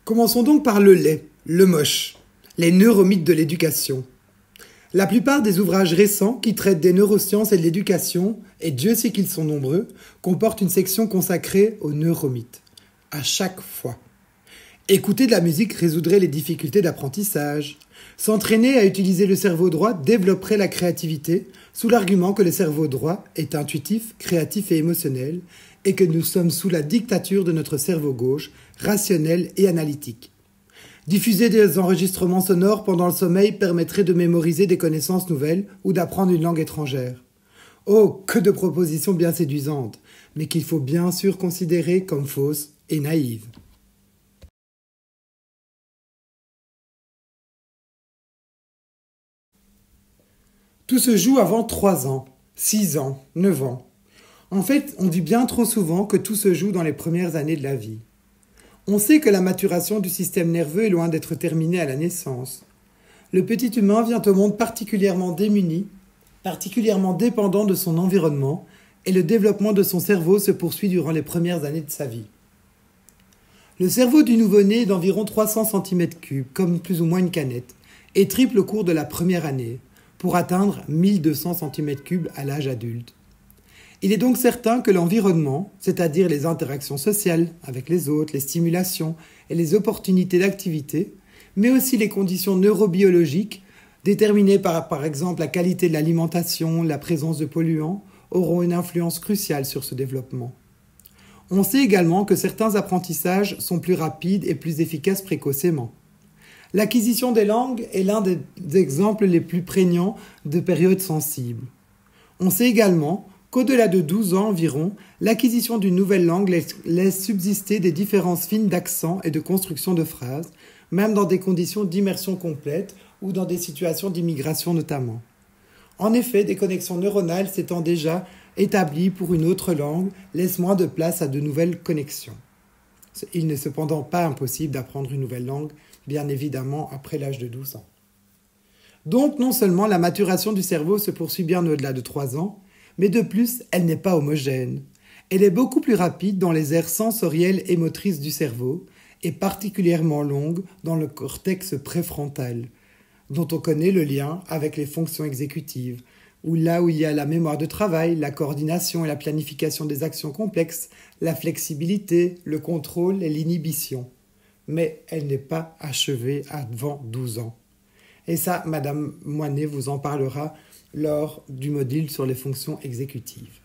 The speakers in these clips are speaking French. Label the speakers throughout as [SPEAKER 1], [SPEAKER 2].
[SPEAKER 1] Commençons donc par le laid, le moche, les neuromythes de l'éducation. La plupart des ouvrages récents qui traitent des neurosciences et de l'éducation, et Dieu sait qu'ils sont nombreux, comportent une section consacrée aux neuromythes. À chaque fois. Écouter de la musique résoudrait les difficultés d'apprentissage. S'entraîner à utiliser le cerveau droit développerait la créativité, sous l'argument que le cerveau droit est intuitif, créatif et émotionnel, et que nous sommes sous la dictature de notre cerveau gauche, rationnel et analytique. Diffuser des enregistrements sonores pendant le sommeil permettrait de mémoriser des connaissances nouvelles ou d'apprendre une langue étrangère. Oh, que de propositions bien séduisantes, mais qu'il faut bien sûr considérer comme fausses et naïves. Tout se joue avant 3 ans, 6 ans, 9 ans. En fait, on dit bien trop souvent que tout se joue dans les premières années de la vie. On sait que la maturation du système nerveux est loin d'être terminée à la naissance. Le petit humain vient au monde particulièrement démuni, particulièrement dépendant de son environnement, et le développement de son cerveau se poursuit durant les premières années de sa vie. Le cerveau du nouveau-né est d'environ 300 cm3, comme plus ou moins une canette, et triple au cours de la première année, pour atteindre 1200 cm3 à l'âge adulte. Il est donc certain que l'environnement, c'est-à-dire les interactions sociales avec les autres, les stimulations et les opportunités d'activité, mais aussi les conditions neurobiologiques, déterminées par exemple la qualité de l'alimentation, la présence de polluants, auront une influence cruciale sur ce développement. On sait également que certains apprentissages sont plus rapides et plus efficaces précocement. L'acquisition des langues est l'un des exemples les plus prégnants de périodes sensibles. On sait également qu'au-delà de 12 ans environ, l'acquisition d'une nouvelle langue laisse subsister des différences fines d'accent et de construction de phrases, même dans des conditions d'immersion complète ou dans des situations d'immigration notamment. En effet, des connexions neuronales s'étant déjà établies pour une autre langue laissent moins de place à de nouvelles connexions. Il n'est cependant pas impossible d'apprendre une nouvelle langue, bien évidemment après l'âge de 12 ans. Donc non seulement la maturation du cerveau se poursuit bien au-delà de 3 ans, mais de plus, elle n'est pas homogène. Elle est beaucoup plus rapide dans les aires sensorielles et motrices du cerveau, et particulièrement longue dans le cortex préfrontal, dont on connaît le lien avec les fonctions exécutives, où il y a la mémoire de travail, la coordination et la planification des actions complexes, la flexibilité, le contrôle et l'inhibition. Mais elle n'est pas achevée avant 12 ans. Et ça, Madame Moinet vous en parlera lors du module sur les fonctions exécutives.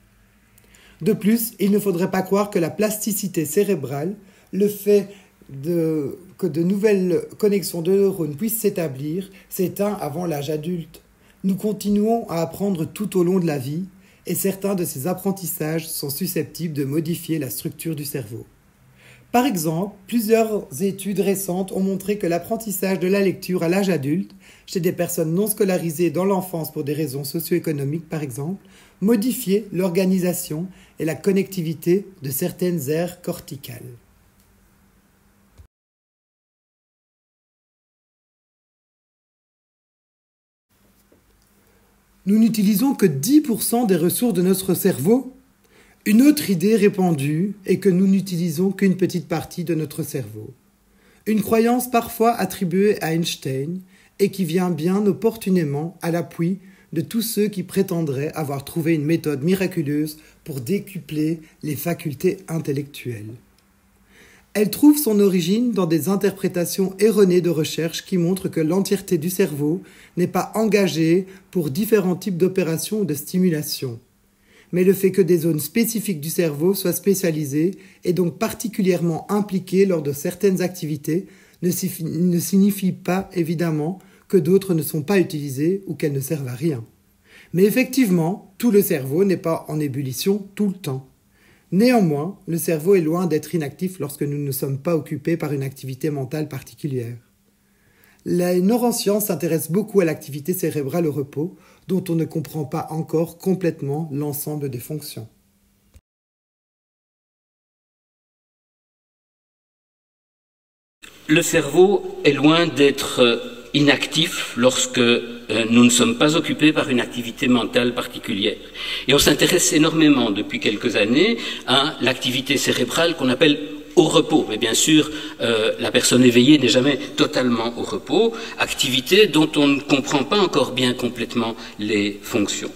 [SPEAKER 1] De plus, il ne faudrait pas croire que la plasticité cérébrale, le fait que de nouvelles connexions de neurones puissent s'établir, s'éteint avant l'âge adulte. Nous continuons à apprendre tout au long de la vie, et certains de ces apprentissages sont susceptibles de modifier la structure du cerveau. Par exemple, plusieurs études récentes ont montré que l'apprentissage de la lecture à l'âge adulte, chez des personnes non scolarisées dans l'enfance pour des raisons socio-économiques par exemple, modifiait l'organisation et la connectivité de certaines aires corticales. Nous n'utilisons que 10% des ressources de notre cerveau. Une autre idée répandue est que nous n'utilisons qu'une petite partie de notre cerveau. Une croyance parfois attribuée à Einstein et qui vient bien opportunément à l'appui de tous ceux qui prétendraient avoir trouvé une méthode miraculeuse pour décupler les facultés intellectuelles. Elle trouve son origine dans des interprétations erronées de recherche qui montrent que l'entièreté du cerveau n'est pas engagée pour différents types d'opérations ou de stimulation. Mais le fait que des zones spécifiques du cerveau soient spécialisées et donc particulièrement impliquées lors de certaines activités ne signifie pas, évidemment, que d'autres ne sont pas utilisées ou qu'elles ne servent à rien. Mais effectivement, tout le cerveau n'est pas en ébullition tout le temps. Néanmoins, le cerveau est loin d'être inactif lorsque nous ne sommes pas occupés par une activité mentale particulière. Les neurosciences s'intéressent beaucoup à l'activité cérébrale au repos, dont on ne comprend pas encore complètement l'ensemble des fonctions.
[SPEAKER 2] Le cerveau est loin d'être inactif lorsque nous ne sommes pas occupés par une activité mentale particulière. Et on s'intéresse énormément depuis quelques années à l'activité cérébrale qu'on appelle au repos. Mais bien sûr, la personne éveillée n'est jamais totalement au repos, activité dont on ne comprend pas encore bien complètement les fonctions.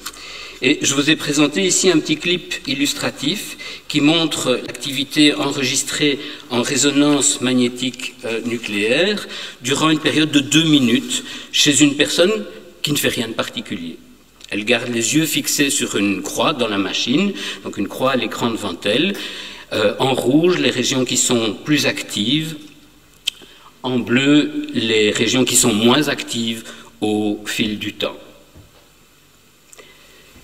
[SPEAKER 2] Et je vous ai présenté ici un petit clip illustratif qui montre l'activité enregistrée en résonance magnétique nucléaire durant une période de 2 minutes chez une personne qui ne fait rien de particulier. Elle garde les yeux fixés sur une croix dans la machine, donc une croix à l'écran devant elle. En rouge, les régions qui sont plus actives. En bleu, les régions qui sont moins actives au fil du temps.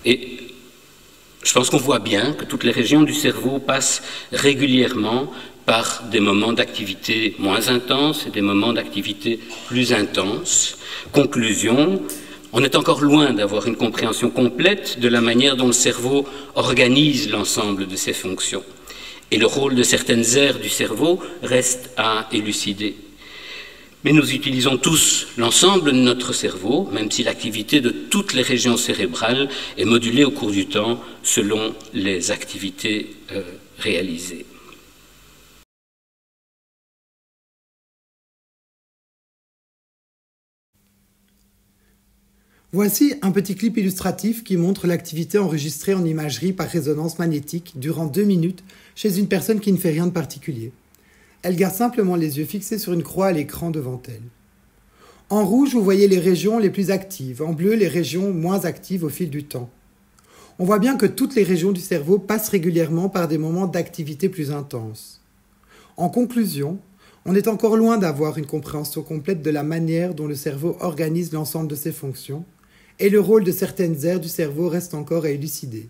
[SPEAKER 2] Et je pense qu'on voit bien que toutes les régions du cerveau passent régulièrement par des moments d'activité moins intenses et des moments d'activité plus intenses. Conclusion, on est encore loin d'avoir une compréhension complète de la manière dont le cerveau organise l'ensemble de ses fonctions. Et le rôle de certaines aires du cerveau reste à élucider. Mais nous utilisons tous l'ensemble de notre cerveau, même si l'activité de toutes les régions cérébrales est modulée au cours du temps selon les activités réalisées.
[SPEAKER 1] Voici un petit clip illustratif qui montre l'activité enregistrée en imagerie par résonance magnétique durant 2 minutes chez une personne qui ne fait rien de particulier. Elle garde simplement les yeux fixés sur une croix à l'écran devant elle. En rouge, vous voyez les régions les plus actives, en bleu, les régions moins actives au fil du temps. On voit bien que toutes les régions du cerveau passent régulièrement par des moments d'activité plus intenses. En conclusion, on est encore loin d'avoir une compréhension complète de la manière dont le cerveau organise l'ensemble de ses fonctions, et le rôle de certaines aires du cerveau reste encore à élucider.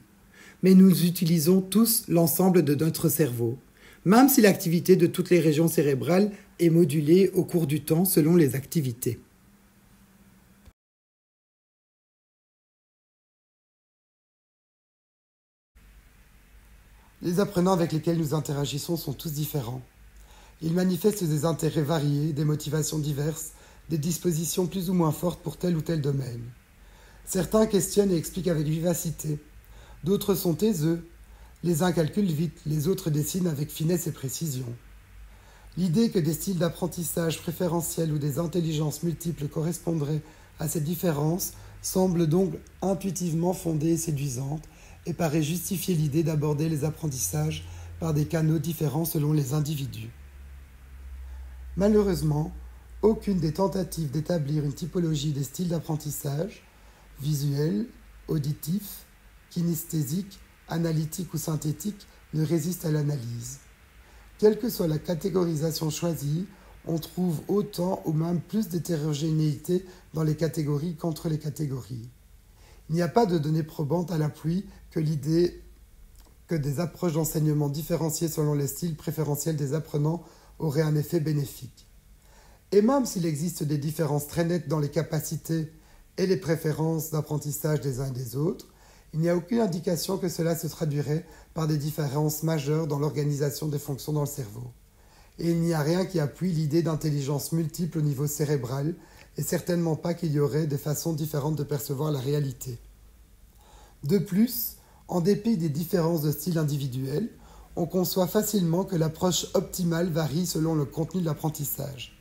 [SPEAKER 1] Mais nous utilisons tous l'ensemble de notre cerveau, même si l'activité de toutes les régions cérébrales est modulée au cours du temps selon les activités. Les apprenants avec lesquels nous interagissons sont tous différents. Ils manifestent des intérêts variés, des motivations diverses, des dispositions plus ou moins fortes pour tel ou tel domaine. Certains questionnent et expliquent avec vivacité. D'autres sont taiseux. Les uns calculent vite, les autres dessinent avec finesse et précision. L'idée que des styles d'apprentissage préférentiels ou des intelligences multiples correspondraient à ces différences semble donc intuitivement fondée et séduisante et paraît justifier l'idée d'aborder les apprentissages par des canaux différents selon les individus. Malheureusement, aucune des tentatives d'établir une typologie des styles d'apprentissage, visuel, auditif, kinesthésique, analytique ou synthétique, ne résiste à l'analyse. Quelle que soit la catégorisation choisie, on trouve autant ou même plus d'hétérogénéité dans les catégories qu'entre les catégories. Il n'y a pas de données probantes à l'appui que l'idée que des approches d'enseignement différenciées selon les styles préférentiels des apprenants auraient un effet bénéfique. Et même s'il existe des différences très nettes dans les capacités et les préférences d'apprentissage des uns et des autres, il n'y a aucune indication que cela se traduirait par des différences majeures dans l'organisation des fonctions dans le cerveau. Et il n'y a rien qui appuie l'idée d'intelligence multiple au niveau cérébral, et certainement pas qu'il y aurait des façons différentes de percevoir la réalité. De plus, en dépit des différences de style individuels, on conçoit facilement que l'approche optimale varie selon le contenu de l'apprentissage.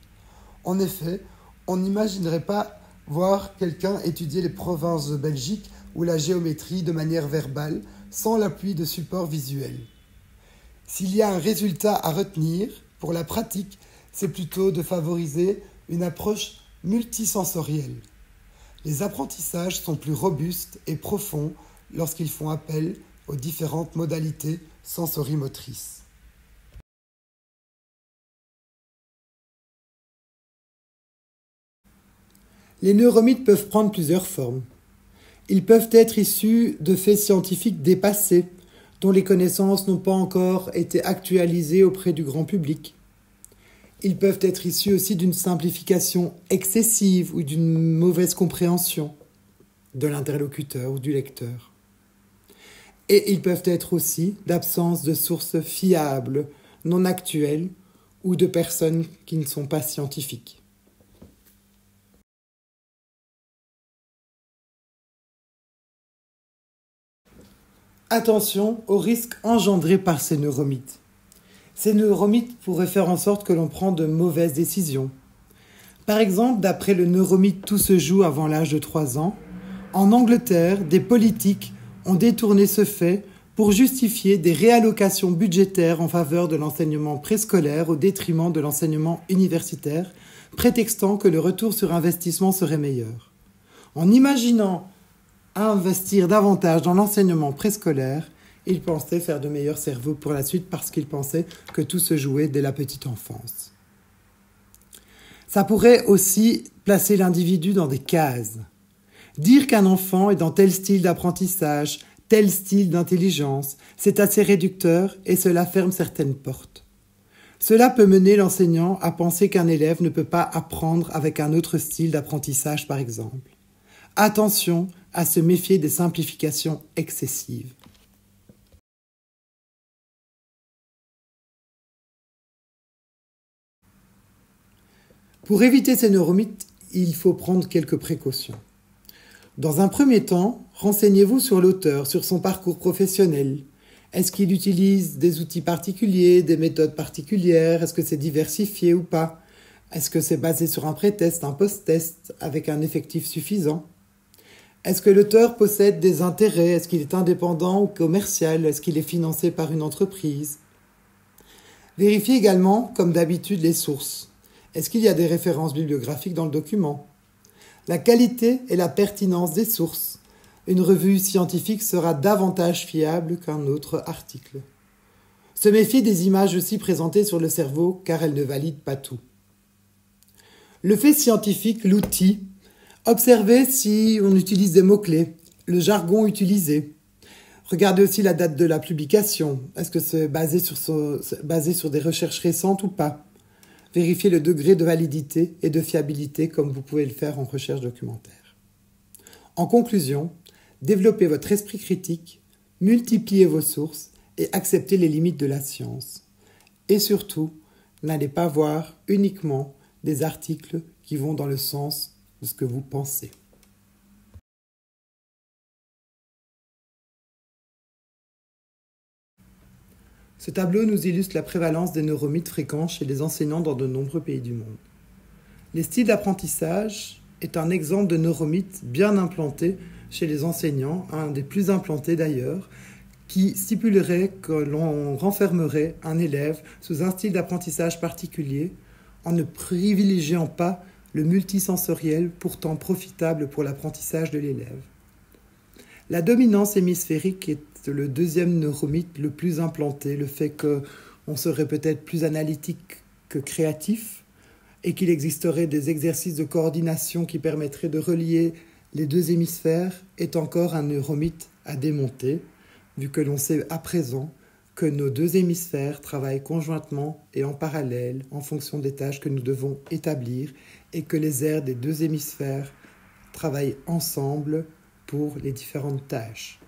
[SPEAKER 1] En effet, on n'imaginerait pas voir quelqu'un étudier les provinces de Belgique ou la géométrie de manière verbale, sans l'appui de supports visuels. S'il y a un résultat à retenir, pour la pratique, c'est plutôt de favoriser une approche multisensorielle. Les apprentissages sont plus robustes et profonds lorsqu'ils font appel aux différentes modalités sensorimotrices. Les neuromythes peuvent prendre plusieurs formes. Ils peuvent être issus de faits scientifiques dépassés, dont les connaissances n'ont pas encore été actualisées auprès du grand public. Ils peuvent être issus aussi d'une simplification excessive ou d'une mauvaise compréhension de l'interlocuteur ou du lecteur. Et ils peuvent être aussi d'absence de sources fiables, non actuelles, ou de personnes qui ne sont pas scientifiques. Attention aux risques engendrés par ces neuromythes. Ces neuromythes pourraient faire en sorte que l'on prend de mauvaises décisions. Par exemple, d'après le neuromythe « Tout se joue avant l'âge de 3 ans », en Angleterre, des politiques ont détourné ce fait pour justifier des réallocations budgétaires en faveur de l'enseignement préscolaire au détriment de l'enseignement universitaire, prétextant que le retour sur investissement serait meilleur. En imaginant investir davantage dans l'enseignement préscolaire, ils pensaient faire de meilleurs cerveaux pour la suite parce qu'ils pensaient que tout se jouait dès la petite enfance. Ça pourrait aussi placer l'individu dans des cases. Dire qu'un enfant est dans tel style d'apprentissage, tel style d'intelligence, c'est assez réducteur et cela ferme certaines portes. Cela peut mener l'enseignant à penser qu'un élève ne peut pas apprendre avec un autre style d'apprentissage, par exemple. Attention à se méfier des simplifications excessives. Pour éviter ces neuromythes, il faut prendre quelques précautions. Dans un premier temps, renseignez-vous sur l'auteur, sur son parcours professionnel. Est-ce qu'il utilise des outils particuliers, des méthodes particulières? Est-ce que c'est diversifié ou pas? Est-ce que c'est basé sur un pré-test, un post-test, avec un effectif suffisant? Est-ce que l'auteur possède des intérêts? Est-ce qu'il est indépendant ou commercial? Est-ce qu'il est financé par une entreprise? Vérifiez également, comme d'habitude, les sources. Est-ce qu'il y a des références bibliographiques dans le document? La qualité et la pertinence des sources. Une revue scientifique sera davantage fiable qu'un autre article. Se méfier des images aussi présentées sur le cerveau car elles ne valident pas tout. Le fait scientifique, l'outil. Observez si on utilise des mots-clés, le jargon utilisé. Regardez aussi la date de la publication. Est-ce que c'est basé sur des recherches récentes ou pas? Vérifiez le degré de validité et de fiabilité comme vous pouvez le faire en recherche documentaire. En conclusion, développez votre esprit critique, multipliez vos sources et acceptez les limites de la science. Et surtout, n'allez pas voir uniquement des articles qui vont dans le sens de ce que vous pensez. Ce tableau nous illustre la prévalence des neuromythes fréquents chez les enseignants dans de nombreux pays du monde. Les styles d'apprentissage est un exemple de neuromythe bien implanté chez les enseignants, un des plus implantés d'ailleurs, qui stipulerait que l'on renfermerait un élève sous un style d'apprentissage particulier en ne privilégiant pas le multisensoriel pourtant profitable pour l'apprentissage de l'élève. La dominance hémisphérique est le deuxième neuromythe le plus implanté, le fait qu'on serait peut-être plus analytique que créatif et qu'il existerait des exercices de coordination qui permettraient de relier les deux hémisphères est encore un neuromythe à démonter, vu que l'on sait à présent que nos deux hémisphères travaillent conjointement et en parallèle en fonction des tâches que nous devons établir et que les aires des deux hémisphères travaillent ensemble pour les différentes tâches.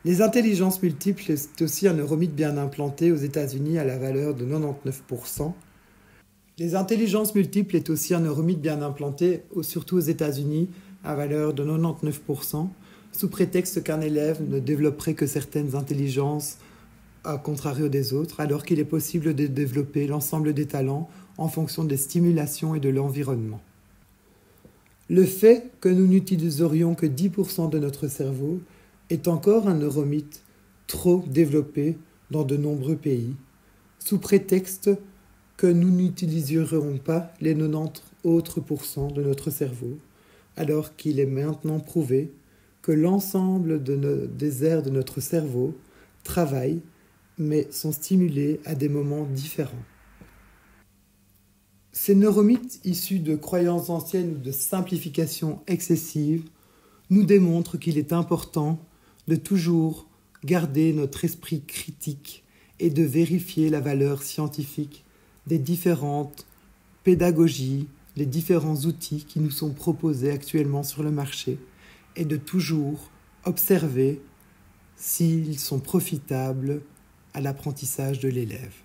[SPEAKER 1] Les intelligences multiples est aussi un neuromythe bien implanté aux États-Unis à la valeur de 99%. Les intelligences multiples est aussi un neuromythe bien implanté, surtout aux États-Unis, à valeur de 99%, sous prétexte qu'un élève ne développerait que certaines intelligences à contrario des autres, alors qu'il est possible de développer l'ensemble des talents en fonction des stimulations et de l'environnement. Le fait que nous n'utiliserions que 10% de notre cerveau est encore un neuromythe trop développé dans de nombreux pays, sous prétexte que nous n'utiliserons pas les 90 autres pourcents de notre cerveau, alors qu'il est maintenant prouvé que l'ensemble des aires de notre cerveau travaillent, mais sont stimulés à des moments différents. Ces neuromythes issus de croyances anciennes ou de simplifications excessives nous démontrent qu'il est important de toujours garder notre esprit critique et de vérifier la valeur scientifique des différentes pédagogies, les différents outils qui nous sont proposés actuellement sur le marché et de toujours observer s'ils sont profitables à l'apprentissage de l'élève.